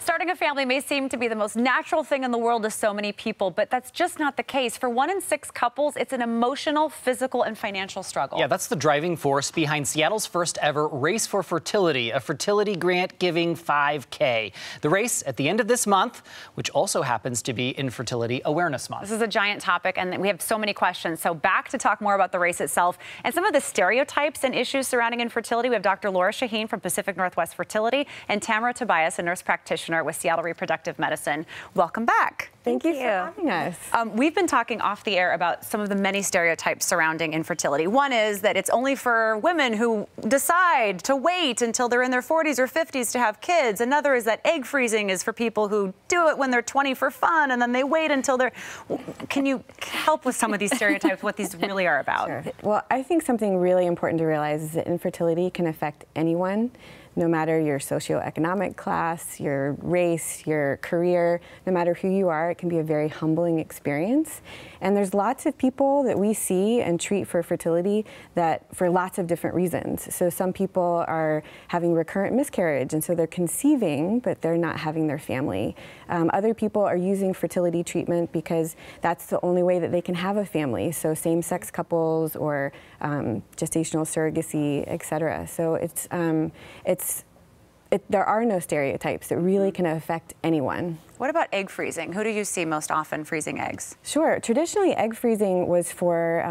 Starting a family may seem to be the most natural thing in the world to so many people, but that's just not the case. For 1 in 6 couples, it's an emotional, physical, and financial struggle. Yeah, that's the driving force behind Seattle's first ever Race for Fertility, a fertility grant giving 5K. The race at the end of this month, which also happens to be Infertility Awareness Month. This is a giant topic, and we have so many questions. So back to talk more about the race itself and some of the stereotypes and issues surrounding infertility. We have Dr. Lora Shahine from Pacific Northwest Fertility and Tamara Tobias, a nurse practitioner with Seattle Reproductive Medicine. Welcome back. Thank you for having us. We've been talking off the air about some of the many stereotypes surrounding infertility. One is that it's only for women who decide to wait until they're in their 40s or 50s to have kids. Another is that egg freezing is for people who do it when they're 20 for fun and then they wait until they're... Can you help with some of these stereotypes, what these really are about? Sure. Well, I think something really important to realize is that infertility can affect anyone, no matter your socioeconomic class, your race, your career, no matter who you are. It can be a very humbling experience. And there's lots of people that we see and treat for fertility that for lots of different reasons. So some people are having recurrent miscarriage, and so they're conceiving, but they're not having their family. Other people are using fertility treatment because that's the only way that they can have a family. So same-sex couples or gestational surrogacy, etc. So there are no stereotypes that really can affect anyone. What about egg freezing? Who do you see most often freezing eggs? Sure. Traditionally, egg freezing was for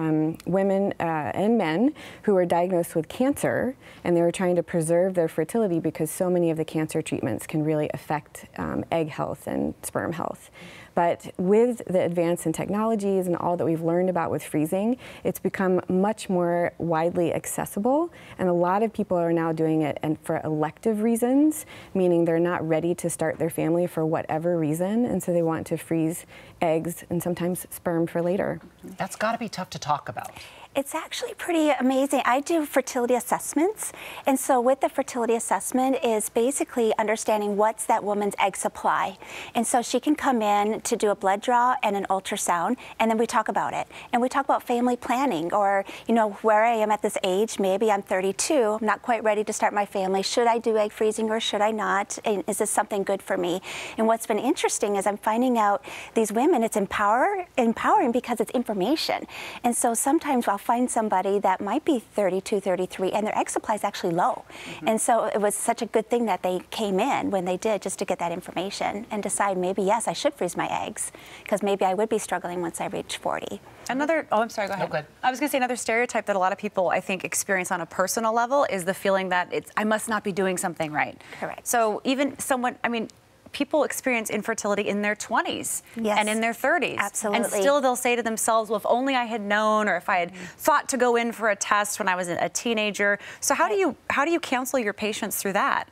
women and men who were diagnosed with cancer, and they were trying to preserve their fertility because so many of the cancer treatments can really affect egg health and sperm health. But with the advance in technologies and all that we've learned about with freezing, it's become much more widely accessible, and a lot of people are now doing it for elective reasons, meaning they're not ready to start their family for whatever reason, and so they want to freeze eggs and sometimes sperm for later. That's got to be tough to talk about. It's actually pretty amazing. I do fertility assessments, and so with the fertility assessment is basically understanding what's that woman's egg supply. And so she can come in to do a blood draw and an ultrasound, and then we talk about it. And we talk about family planning, or, you know, where I am at this age, maybe I'm 32, I'm not quite ready to start my family. Should I do egg freezing or should I not? And is this something good for me? And what's been interesting is I'm finding out these women, it's empowering because it's information. And so sometimes I'll find somebody that might be 32, 33, and their egg supply is actually low. And so it was such a good thing that they came in when they did, just to get that information and decide maybe, yes, I should freeze my eggs, because maybe I would be struggling once I reach 40. Another, oh, I'm sorry, go ahead. No, go ahead. I was going to say another stereotype that a lot of people, I think, experience on a personal level is the feeling that I must not be doing something right. Correct. So even someone, I mean, people experience infertility in their 20s and in their 30s. Absolutely. And still they'll say to themselves, well, if only I had known, or if I had thought to go in for a test when I was a teenager. So how do you counsel your patients through that?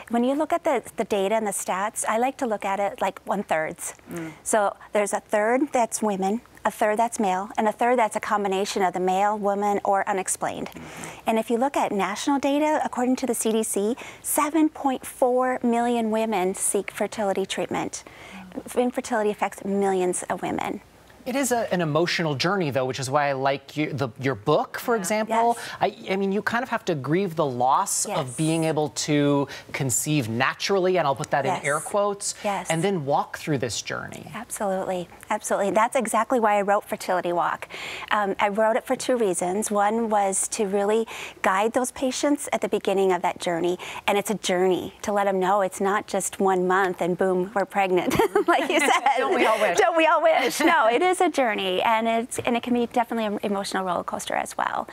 When you look at the data and the stats, I like to look at it like 1/3. So there's a third that's women, a third that's male, and a third that's a combination of the male, woman, or unexplained. And if you look at national data, according to the CDC, 7.4 million women seek fertility treatment. Infertility affects millions of women. It is an emotional journey, though, which is why I like your book, for example. Yes. I mean, you kind of have to grieve the loss of being able to conceive naturally, and I'll put that in air quotes, and then walk through this journey. Absolutely, absolutely. That's exactly why I wrote Fertility Walk. I wrote it for 2 reasons. One was to really guide those patients at the beginning of that journey, and it's a journey to let them know it's not just 1 month and boom, we're pregnant, like you said. Don't we all wish? Don't we all wish? No, it is a journey, and it can be definitely an emotional roller coaster as well.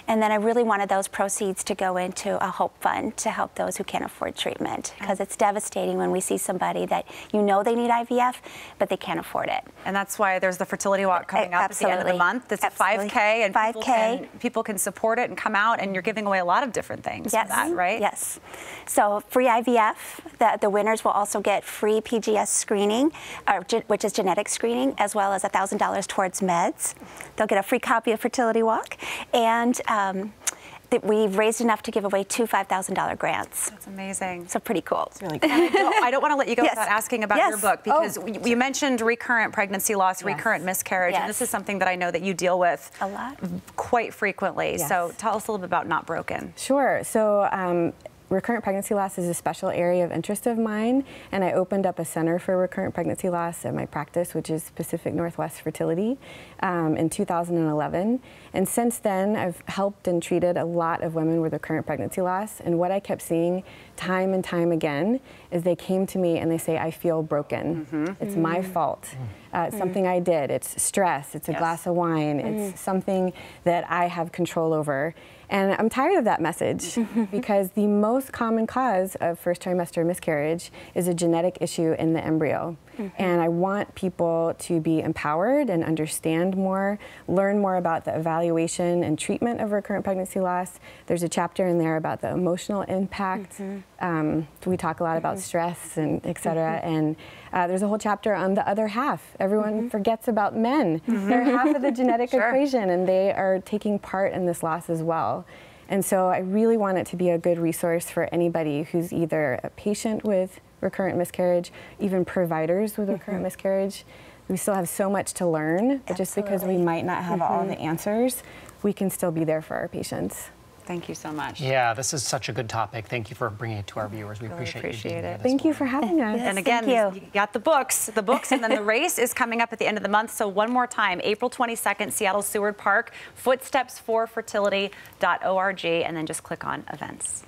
And then I really wanted those proceeds to go into a hope fund to help those who can't afford treatment, because it's devastating when we see somebody that you know they need IVF, but they can't afford it. And that's why there's the Fertility Walk coming up at the end of the month. It's a 5K, and people can support it and come out, and you're giving away a lot of different things for that, right? Yes. So free IVF, the winners will also get free PGS screening, which is genetic screening, as well as $1,000 towards meds. They'll get a free copy of Fertility Walk, and we've raised enough to give away 2 $5,000 grants. That's amazing. So pretty cool. It's really cool. I don't want to let you go without asking about your book, because you mentioned recurrent pregnancy loss, recurrent miscarriage, and this is something that I know that you deal with a lot, quite frequently. So tell us a little bit about Not Broken. Sure. So recurrent pregnancy loss is a special area of interest of mine, and I opened up a center for recurrent pregnancy loss at my practice, which is Pacific Northwest Fertility, in 2011. And since then, I've helped and treated a lot of women with recurrent pregnancy loss, and what I kept seeing time and time again is they came to me and they say, I feel broken. It's my fault. It's something I did. It's stress. It's a glass of wine. It's something that I have control over. And I'm tired of that message because the most common cause of first trimester miscarriage is a genetic issue in the embryo. And I want people to be empowered and understand more, learn more about the evaluation and treatment of recurrent pregnancy loss. There's a chapter in there about the emotional impact. We talk a lot about stress and et cetera. And there's a whole chapter on the other half. Everyone forgets about men. They're half of the genetic equation, and they are taking part in this loss as well. And so I really want it to be a good resource for anybody who's either a patient with recurrent miscarriage, even providers with recurrent miscarriage. We still have so much to learn, but just because we might not have all the answers, we can still be there for our patients. Thank you so much. Yeah, this is such a good topic. Thank you for bringing it to our viewers. We really appreciate you being it. here this Thank you for having us. And again, you got the books, and then the race is coming up at the end of the month. So one more time, April 22nd, Seattle Seward Park, footstepsforfertility.org, and then just click on events.